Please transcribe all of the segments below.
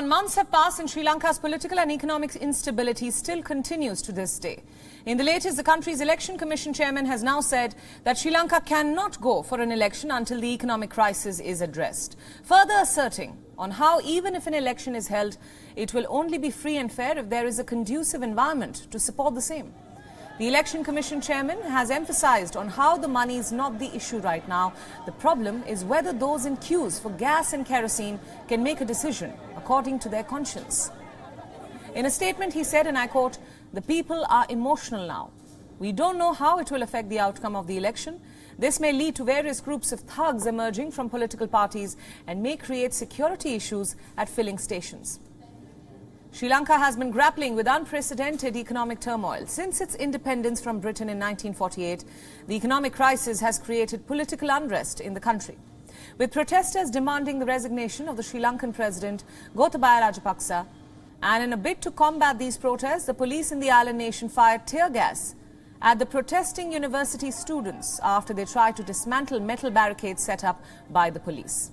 Months have passed and Sri Lanka's political and economic instability still continues to this day. In the latest, the country's election commission chairman has now said that Sri Lanka cannot go for an election until the economic crisis is addressed, further asserting on how even if an election is held, it will only be free and fair if there is a conducive environment to support the same. The election commission chairman has emphasized on how the money is not the issue right now. The problem is whether those in queues for gas and kerosene can make a decision according to their conscience. In a statement, he said, and I quote, "The people are emotional now. We don't know how it will affect the outcome of the election. This may lead to various groups of thugs emerging from political parties and may create security issues at filling stations." Sri Lanka has been grappling with unprecedented economic turmoil. Since its independence from Britain in 1948, the economic crisis has created political unrest in the country, with protesters demanding the resignation of the Sri Lankan president, Gotabaya Rajapaksa. And in a bid to combat these protests, the police in the island nation fired tear gas at the protesting university students after they tried to dismantle metal barricades set up by the police.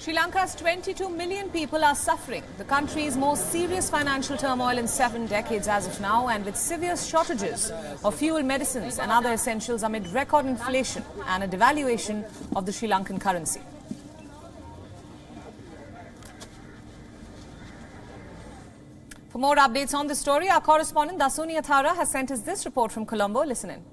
Sri Lanka's 22 million people are suffering the country's most serious financial turmoil in 7 decades as of now, and with severe shortages of fuel, medicines and other essentials amid record inflation and a devaluation of the Sri Lankan currency. For more updates on this story, our correspondent Dasuni Athara has sent us this report from Colombo. Listen in.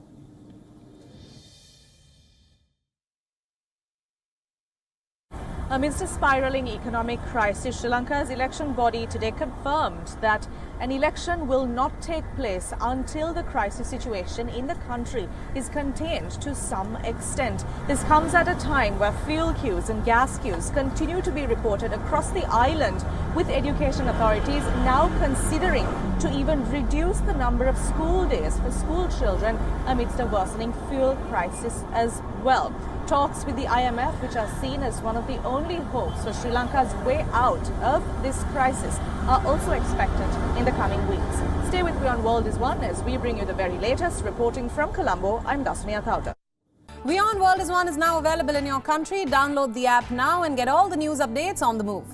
Amidst a spiraling economic crisis, Sri Lanka's election body today confirmed that an election will not take place until the crisis situation in the country is contained to some extent. This comes at a time where fuel queues and gas queues continue to be reported across the island, with education authorities now considering to even reduce the number of school days for school children amidst a worsening fuel crisis as well. Talks with the IMF, which are seen as one of the only hopes for Sri Lanka's way out of this crisis, are also expected in the coming weeks. Stay with WION World is One as we bring you the very latest. Reporting from Colombo, I'm Dasuni Athara. WION World is One is now available in your country. Download the app now and get all the news updates on the move.